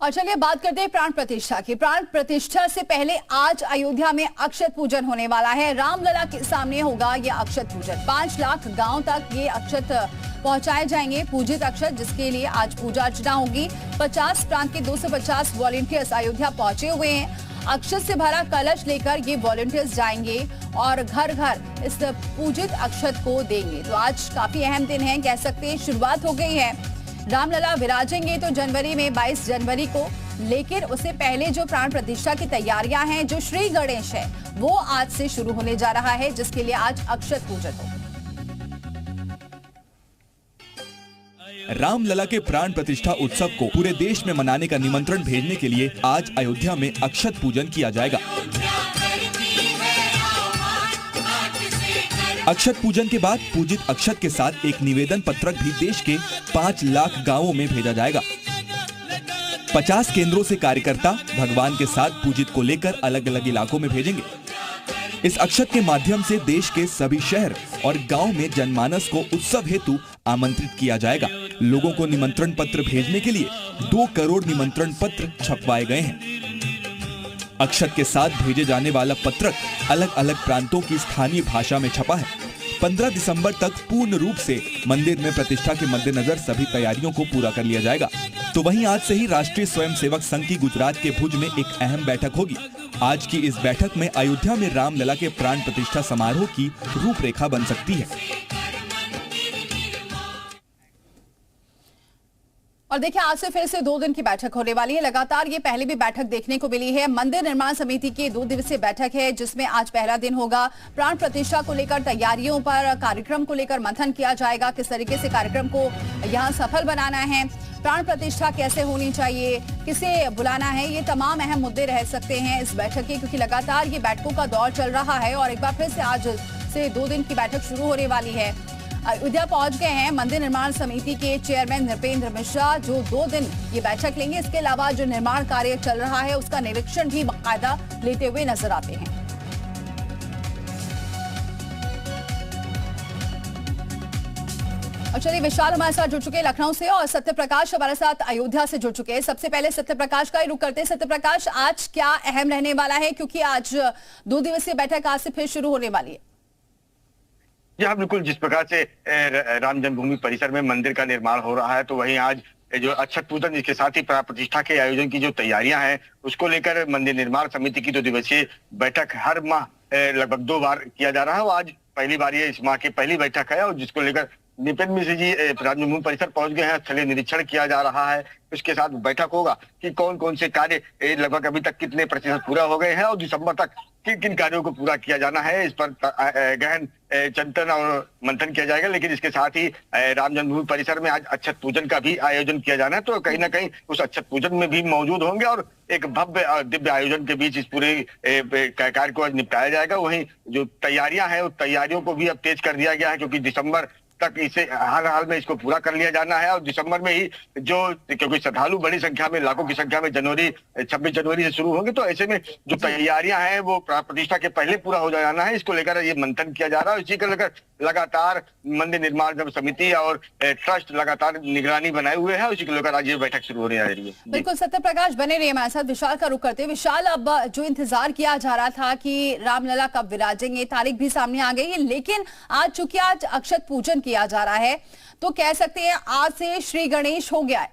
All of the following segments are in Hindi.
और चलिए बात करते हैं प्राण प्रतिष्ठा की। प्राण प्रतिष्ठा से पहले आज अयोध्या में अक्षत पूजन होने वाला है। रामलला के सामने होगा ये अक्षत पूजन। 5 लाख गांव तक ये अक्षत पहुंचाए जाएंगे, पूजित अक्षत, जिसके लिए आज पूजा अर्चना होगी। 50 प्रांत के 250 वॉलंटियर्स अयोध्या पहुंचे हुए हैं। अक्षत से भरा कलश लेकर ये वॉलंटियर्स जाएंगे और घर घर इस पूजित अक्षत को देंगे। तो आज काफी अहम दिन है, कह सकते हैं शुरुआत हो गई है। रामलला विराजेंगे तो जनवरी में 22 जनवरी को, लेकिन उससे पहले जो प्राण प्रतिष्ठा की तैयारियां हैं, जो श्री गणेश है, वो आज से शुरू होने जा रहा है, जिसके लिए आज अक्षत पूजन होगा। रामलला के प्राण प्रतिष्ठा उत्सव को पूरे देश में मनाने का निमंत्रण भेजने के लिए आज अयोध्या में अक्षत पूजन किया जाएगा। अक्षत पूजन के बाद पूजित अक्षत के साथ एक निवेदन पत्रक भी देश के 5 लाख गांवों में भेजा जाएगा। 50 केंद्रों से कार्यकर्ता भगवान के साथ पूजित को लेकर अलग अलग इलाकों में भेजेंगे। इस अक्षत के माध्यम से देश के सभी शहर और गांव में जनमानस को उत्सव हेतु आमंत्रित किया जाएगा। लोगों को निमंत्रण पत्र भेजने के लिए 2 करोड़ निमंत्रण पत्र छपवाए गए हैं। अक्षत के साथ भेजे जाने वाला पत्रक अलग अलग प्रांतों की स्थानीय भाषा में छपा है। 15 दिसंबर तक पूर्ण रूप से मंदिर में प्रतिष्ठा के मद्देनजर सभी तैयारियों को पूरा कर लिया जाएगा। तो वहीं आज से ही राष्ट्रीय स्वयंसेवक संघ की गुजरात के भुज में एक अहम बैठक होगी। आज की इस बैठक में अयोध्या में रामलला के प्राण प्रतिष्ठा समारोह की रूपरेखा बन सकती है। और देखिए, आज से फिर से 2 दिन की बैठक होने वाली है। लगातार ये पहले भी बैठक देखने को मिली है। मंदिर निर्माण समिति की 2 दिवसीय बैठक है, जिसमें आज पहला दिन होगा। प्राण प्रतिष्ठा को लेकर तैयारियों पर, कार्यक्रम को लेकर मंथन किया जाएगा, किस तरीके से कार्यक्रम को यहाँ सफल बनाना है, प्राण प्रतिष्ठा कैसे होनी चाहिए, किसे बुलाना है, ये तमाम अहम मुद्दे रह सकते हैं इस बैठक के, क्योंकि लगातार ये बैठकों का दौर चल रहा है और एक बार फिर से आज से 2 दिन की बैठक शुरू होने वाली है। अयोध्या पहुंच गए हैं मंदिर निर्माण समिति के चेयरमैन नृपेंद्र मिश्रा, जो 2 दिन ये बैठक लेंगे। इसके अलावा जो निर्माण कार्य चल रहा है, उसका निरीक्षण भी बाकायदा लेते हुए नजर आते हैं। और चलिए, विशाल हमारे साथ जुड़ चुके हैं लखनऊ से और सत्य प्रकाश हमारे साथ अयोध्या से जुड़ चुके हैं। सबसे पहले सत्य प्रकाश का ही रुख करते हैं। सत्य प्रकाश, आज क्या अहम रहने वाला है, क्योंकि आज 2 दिवसीय बैठक आज से फिर शुरू होने वाली है? जी हाँ, बिल्कुल। जिस प्रकार से राम जन्मभूमि परिसर में मंदिर का निर्माण हो रहा है, तो वहीं आज जो अक्षत पूजन, इसके साथ ही प्राण प्रतिष्ठा के आयोजन की जो तैयारियां हैं, उसको लेकर मंदिर निर्माण समिति की 2 दिवसीय बैठक हर माह लगभग 2 बार किया जा रहा है। और आज पहली बार ये इस माह की पहली बैठक है, और जिसको लेकर नृपेंद्र मिश्र जी राम जन्मभूमि परिसर पहुंच गए हैं। स्थलीय निरीक्षण किया जा रहा है। उसके साथ बैठक होगा कि कौन कौन से कार्य लगभग अभी तक कितने प्रतिशत पूरा हो गए हैं और दिसंबर तक किन किन कार्यों को पूरा किया जाना है, इस पर गहन चिंतन और मंथन किया जाएगा। लेकिन इसके साथ ही राम जन्मभूमि परिसर में आज अक्षत पूजन का भी आयोजन किया जाना है, तो कहीं ना कहीं उस अक्षत पूजन में भी मौजूद होंगे और एक भव्य दिव्य आयोजन के बीच इस पूरे कार्य को आज निपटाया जाएगा। वहीं जो तैयारियां हैं, उस तैयारियों को भी अब तेज कर दिया गया है, क्योंकि दिसंबर तक इसे हर हाल में इसको पूरा कर लिया जाना है। और दिसंबर में ही जो, क्योंकि श्रद्धालु बड़ी संख्या में, लाखों की संख्या में 26 जनवरी से शुरू होंगे, तो ऐसे में जो तैयारियां हैं वो प्राण प्रतिष्ठा के पहले पूरा हो जाना है। इसको लेकर ये मंथन किया जा रहा है। इसी को लेकर लगातार मंदिर निर्माण समिति और ट्रस्ट लगातार निगरानी बनाए हुए है। उसी को लेकर आज ये बैठक शुरू होने जा रही है। बिल्कुल, सत्य प्रकाश बने रहिए हमारे साथ। विशाल का रुख करते हैं। विशाल, अब जो इंतजार किया जा रहा था कि रामलला कब विराजेंगे, तारीख भी सामने आ गई है, लेकिन आज चूंकि आज अक्षत पूजन किया जा रहा है, तो कह सकते हैं आज से श्री गणेश हो गया है।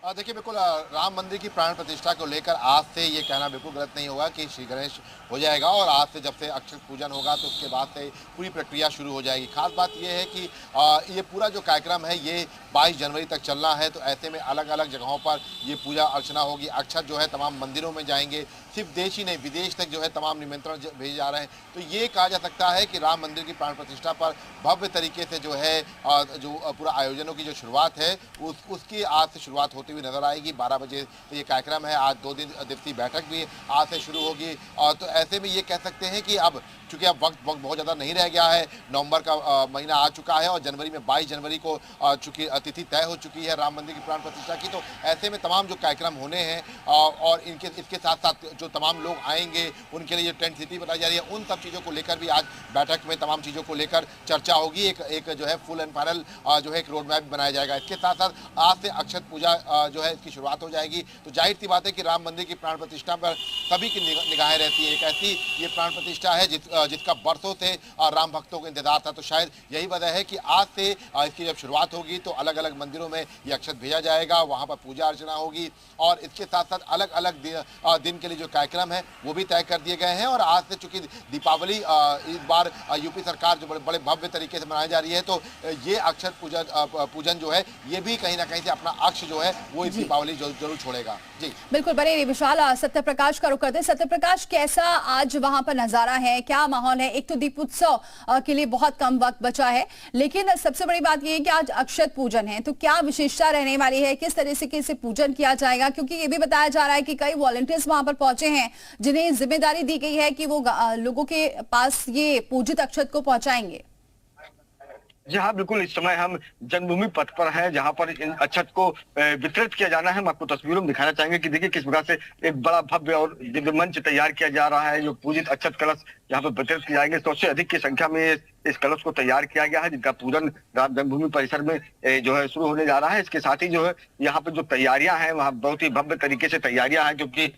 देखिए, बिल्कुल राम मंदिर की प्राण प्रतिष्ठा को लेकर आज से ये कहना बिल्कुल गलत नहीं होगा कि श्री गणेश हो जाएगा। और आज से जब से अक्षत पूजन होगा, तो उसके बाद से पूरी प्रक्रिया शुरू हो जाएगी। खास बात ये है कि ये पूरा जो कार्यक्रम है, ये 22 जनवरी तक चलना है। तो ऐसे में अलग अलग जगहों पर ये पूजा अर्चना होगी। अक्षत जो है तमाम मंदिरों में जाएंगे। सिर्फ देश ही नहीं, विदेश तक जो है तमाम निमंत्रण भेजे जा रहे हैं। तो ये कहा जा सकता है कि राम मंदिर की प्राण प्रतिष्ठा पर भव्य तरीके से जो है जो पूरा आयोजनों की जो शुरुआत है, उसकी आज से शुरुआत होती हुई हुई नजर आएगी। 12 बजे तो ये कार्यक्रम है। आज 2 दिवसीय बैठक भी आज से शुरू होगी। और तो ऐसे में ये कह सकते हैं कि अब चूंकि अब वक्त बहुत ज़्यादा नहीं रह गया है, नवंबर का महीना आ चुका है और जनवरी में 22 जनवरी को चूंकि तिथि तय हो चुकी है राम मंदिर की प्राण प्रतिष्ठा की। तो ऐसे में तमाम जो कार्यक्रम होने हैं और इसके साथ साथ जो तमाम लोग आएंगे उनके लिए जो टेंट सिटी बनाई जा रही है, उन सब चीज़ों को लेकर भी आज बैठक में तमाम चीज़ों को लेकर चर्चा होगी। एक जो है फुल एंड फाइनल जो है एक रोड मैप बनाया जाएगा। इसके साथ साथ आज से अक्षत पूजा जो है इसकी शुरुआत हो जाएगी। तो जाहिर सी बात है कि राम मंदिर की प्राण प्रतिष्ठा पर सभी की निगाहें रहती है। एक ऐसी ये प्राण प्रतिष्ठा है जिसका बरसों से राम भक्तों को इंतजार था। तो शायद यही वजह है कि आज से इसकी जब शुरुआत होगी तो अलग अलग मंदिरों में ये अक्षत भेजा जाएगा, वहाँ पर पूजा अर्चना होगी और इसके साथ साथ अलग अलग दिन के लिए जो कार्यक्रम है वो भी तय कर दिए गए हैं। और आज से चूंकि दीपावली इस बार यूपी सरकार जो बड़े भव्य तरीके से मनाई जा रही है, तो ये अक्षत पूजन जो है ये भी कहीं ना कहीं से अपना अक्ष जो है वो इस दीपावली जरूर छोड़ेगा। जी बिल्कुल। बने रहिए विशाल। सत्यप्रकाश का रुख करते हैं। सत्यप्रकाश, कैसा आज वहां पर नजारा है, क्या माहौल है? एक तो दीपोत्सव के लिए बहुत कम वक्त बचा है, लेकिन सबसे बड़ी बात यह है कि आज अक्षत पूजन है, तो क्या विशेषता रहने वाली है, किस तरह से इसे पूजन किया जाएगा? क्योंकि ये भी बताया जा रहा है कि कई वॉलंटियर्स वहां पर पहुंचे हैं जिन्हें जिम्मेदारी दी गई है कि वो लोगों के पास ये पूजित अक्षत को पहुंचाएंगे। जी हाँ, बिल्कुल। इस समय हम जन्मभूमि पथ पर हैं जहां पर इन अक्षत को वितरित किया जाना है। हम आपको तस्वीरों में दिखाना चाहेंगे कि देखिए किस प्रकार से एक बड़ा भव्य और दिव्य मंच तैयार किया जा रहा है। जो पूजित अक्षत कलश यहाँ पर वितरित किए जाएंगे, 100 से अधिक की संख्या में इस कलश को तैयार किया गया है, जिनका पूजन राम जन्मभूमि परिसर में जो है शुरू होने जा रहा है। इसके साथ ही जो है यहाँ पर जो तैयारियां हैं वहाँ बहुत ही भव्य तरीके से तैयारियां हैं, क्योंकि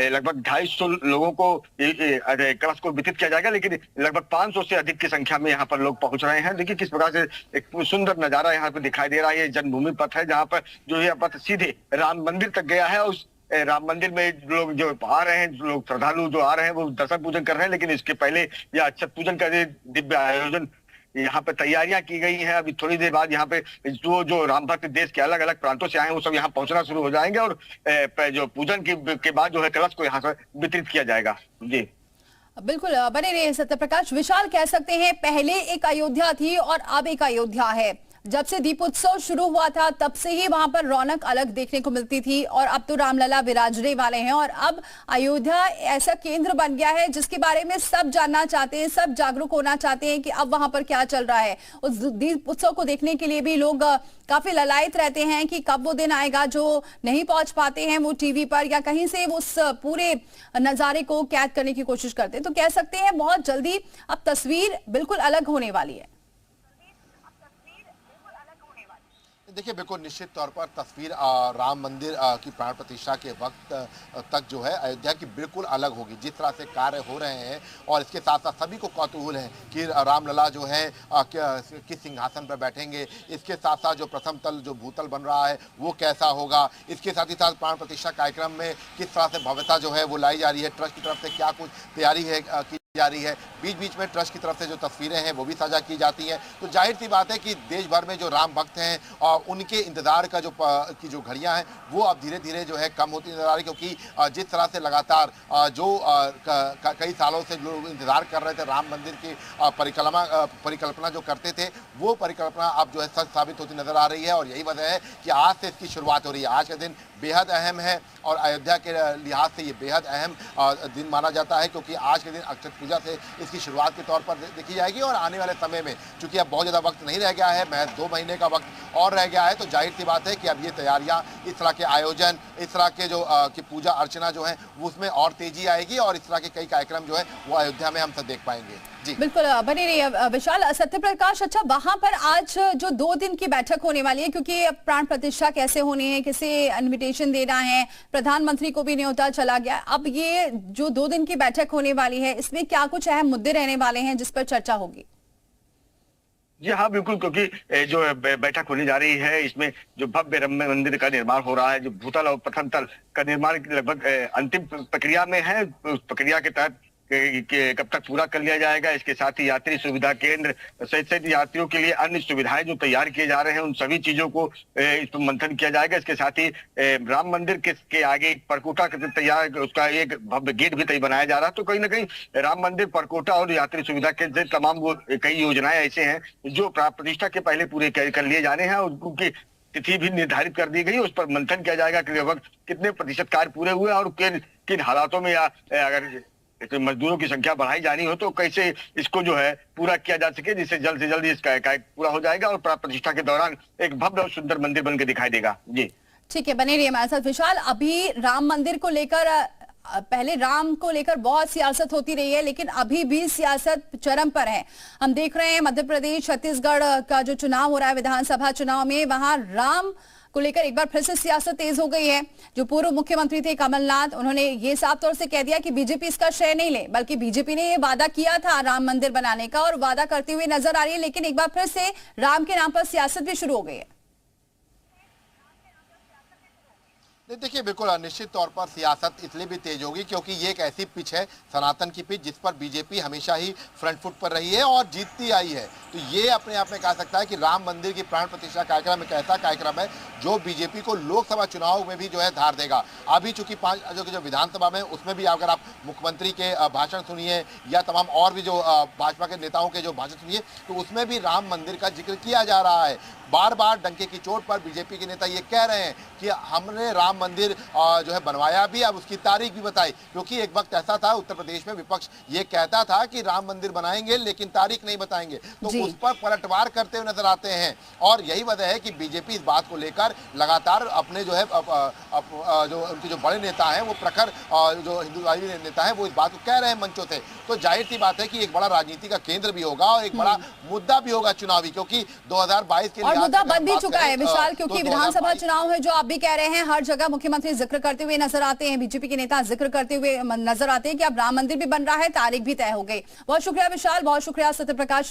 लगभग 250 लोगों को कलश को वितरित किया जाएगा, लेकिन लगभग 500 से अधिक की संख्या में यहाँ पर लोग पहुंच रहे हैं। देखिए किस प्रकार से एक सुंदर नजारा यहाँ पर दिखाई दे रहा है। ये जन्मभूमि पथ है जहाँ पर जो है पथ सीधे राम मंदिर तक गया है। उस राम मंदिर में लोग जो आ रहे हैं, लोग श्रद्धालु जो आ रहे हैं वो दर्शन पूजन कर रहे हैं, लेकिन इसके पहले यह अक्षत पूजन का दिव्य आयोजन यहाँ पे तैयारियां की गई हैं। अभी थोड़ी देर बाद यहाँ पे जो राम भक्त देश के अलग अलग प्रांतों से आए हैं वो सब यहाँ पहुंचना शुरू हो जाएंगे और जो पूजन के बाद जो है कलश को यहाँ से वितरित किया जाएगा। जी बिल्कुल। बने रहिए सत्यप्रकाश। विशाल, कह सकते हैं पहले एक अयोध्या थी और अब एक अयोध्या है। जब से दीपोत्सव शुरू हुआ था तब से ही वहां पर रौनक अलग देखने को मिलती थी और अब तो रामलला विराजने वाले हैं और अब अयोध्या ऐसा केंद्र बन गया है जिसके बारे में सब जानना चाहते हैं, सब जागरूक होना चाहते हैं कि अब वहां पर क्या चल रहा है। उस दीपोत्सव को देखने के लिए भी लोग काफी ललायत रहते हैं कि कब वो दिन आएगा। जो नहीं पहुंच पाते हैं वो टीवी पर या कहीं से उस पूरे नजारे को कैद करने की कोशिश करते हैं। तो कह सकते हैं बहुत जल्दी अब तस्वीर बिल्कुल अलग होने वाली है। देखिए बिल्कुल निश्चित तौर पर तस्वीर राम मंदिर की प्राण प्रतिष्ठा के वक्त तक जो है अयोध्या की बिल्कुल अलग होगी। जिस तरह से कार्य हो रहे हैं और इसके साथ साथ सभी को कौतूहल है कि रामलला जो है किस सिंहासन पर बैठेंगे, इसके साथ साथ जो प्रथम तल जो भूतल बन रहा है वो कैसा होगा, इसके साथ ही साथ प्राण प्रतिष्ठा कार्यक्रम में किस तरह से भव्यता जो है वो लाई जा रही है, ट्रस्ट की तरफ से क्या कुछ तैयारी है की जा रही है, बीच बीच में ट्रस्ट की तरफ से जो तस्वीरें हैं वो भी साझा की जाती हैं। तो जाहिर सी बात है कि देश भर में जो राम भक्त हैं और उनके इंतजार का जो घड़ियां हैं वो अब धीरे धीरे जो है कम होती नजर आ रही, क्योंकि जिस तरह से लगातार जो कई सालों से लोग इंतजार कर रहे थे राम मंदिर की परिकल्पना जो करते थे वो परिकल्पना अब जो है सच साबित होती नजर आ रही है। और यही वजह है कि आज से इसकी शुरुआत हो रही है। आज का दिन बेहद अहम है और अयोध्या के लिहाज से ये बेहद अहम दिन माना जाता है, क्योंकि आज के दिन अक्षत पूजा से इसकी शुरुआत के तौर पर देखी जाएगी। और आने वाले समय में चूंकि अब बहुत ज़्यादा वक्त नहीं रह गया है, महज 2 महीने का वक्त और रह गया है, तो जाहिर सी बात है कि अब ये तैयारियां, इस तरह के आयोजन, इस तरह के जो की पूजा अर्चना जो है उसमें और तेजी आएगी और इस तरह के कई कार्यक्रम जो है वो अयोध्या में हम सब देख पाएंगे। बिल्कुल। बने रहिए विशाल। सत्यप्रकाश, अच्छा वहां पर आज जो 2 दिन की बैठक होने वाली है, क्योंकि प्राण प्रतिष्ठा कैसे होनी है, किसे इनविटेशन देना है, प्रधानमंत्री को भी न्योता चला गया, अब ये जो 2 दिन की बैठक होने वाली है इसमें क्या कुछ अहम मुद्दे रहने वाले हैं जिस पर चर्चा होगी? जी हाँ, बिल्कुल। क्योंकि जो बैठक होने जा रही है इसमें जो भव्य राम मंदिर का निर्माण हो रहा है, जो भूतल और प्रथम तल का निर्माण लगभग अंतिम प्रक्रिया में है, उस प्रक्रिया के तहत कब तक पूरा कर लिया जाएगा। इसके साथ ही यात्री सुविधा केंद्र सहित यात्रियों के लिए अन्य सुविधाएं जो तैयार किए जा रहे हैं उन सभी चीजों को इस पर मंथन किया जाएगा। इसके साथ ही राम मंदिर के आगे परकोटा तैयार, उसका एक भव्य गेट भी तैयार बनाया जा रहा है। तो कहीं ना कहीं राम मंदिर, परकोटा और यात्री सुविधा केंद्र तमाम वो कई योजनाएं ऐसे हैं जो प्राण प्रतिष्ठा के पहले पूरे कर लिए जाने हैं और उनकी तिथि भी निर्धारित कर दी गई। उस पर मंथन किया जाएगा कि लगभग कितने प्रतिशत कार्य पूरे हुए और किन किन हालातों में, या अगर मजदूरों की संख्या बढ़ाई जानी हो तो कैसे इसको जो है पूरा किया जा सके, जिससे जल्द से जल्द इसका कार्य पूरा हो जाएगा और प्राण प्रतिष्ठा के दौरान एक भव्य और सुंदर मंदिर बन के दिखाई देगा। जी ठीक है, बने रहिए हमारे साथ विशाल। अभी राम मंदिर को लेकर, पहले राम को लेकर बहुत सियासत होती रही है, लेकिन अभी भी सियासत चरम पर है। हम देख रहे हैं मध्य प्रदेश, छत्तीसगढ़ का जो चुनाव हो रहा है विधानसभा चुनाव में, वहां राम को लेकर एक बार फिर से सियासत तेज हो गई है। जो पूर्व मुख्यमंत्री थे कमलनाथ, उन्होंने ये साफ तौर से कह दिया कि बीजेपी इसका श्रेय नहीं ले, बल्कि बीजेपी ने ये वादा किया था राम मंदिर बनाने का और वादा करते हुए नजर आ रही है। लेकिन एक बार फिर से राम के नाम पर सियासत भी शुरू हो गई है। देखिए, बिल्कुल निश्चित तौर पर सियासत इसलिए भी तेज होगी क्योंकि ये एक ऐसी पिच है, सनातन की पिच, जिस पर बीजेपी हमेशा ही फ्रंट फुट पर रही है और जीतती आई है। तो ये अपने आप में कह सकता है कि राम मंदिर की प्राण प्रतिष्ठा कार्यक्रम एक ऐसा कार्यक्रम है जो बीजेपी को लोकसभा चुनाव में भी जो है धार देगा। अभी चूंकि जो विधानसभा में, उसमें भी अगर आप मुख्यमंत्री के भाषण सुनिए या तमाम और भी जो भाजपा के नेताओं के जो भाषण सुनिए, तो उसमें भी राम मंदिर का जिक्र किया जा रहा है। बार बार डंके की चोट पर बीजेपी के नेता ये कह रहे हैं कि हमने राम मंदिर जो है बनवाया भी, अब उसकी तारीख भी बताई। क्योंकि एक वक्त ऐसा था उत्तर प्रदेश में विपक्ष ये कहता था कि राम मंदिर बनाएंगे लेकिन तारीख नहीं बताएंगे, तो उस पर पलटवार करते हुए नजर आते हैं। और यही वजह है कि बीजेपी इस बात को लेकर लगातार अपने जो है जो उनके जो बड़े नेता हैं, वो प्रखर जो हिंदुत्ववादी नेता हैं, वो इस बात को कह रहे हैं मंचों से। तो जाहिर सी बात है कि एक बड़ा राजनीति का केंद्र भी होगा और एक बड़ा मुद्दा भी होगा चुनावी, क्योंकि 2022 के और मुद्दा बन भी चुका है विशाल, क्योंकि विधानसभा चुनाव है जो आप भी कह रहे हैं, हर जगह मुख्यमंत्री जिक्र करते हुए नजर आते हैं, बीजेपी के नेता जिक्र करते हुए नजर आते हैं कि अब राम मंदिर भी बन रहा है, तारीख भी तय हो गई। बहुत शुक्रिया विशाल, बहुत शुक्रिया सत्यप्रकाश।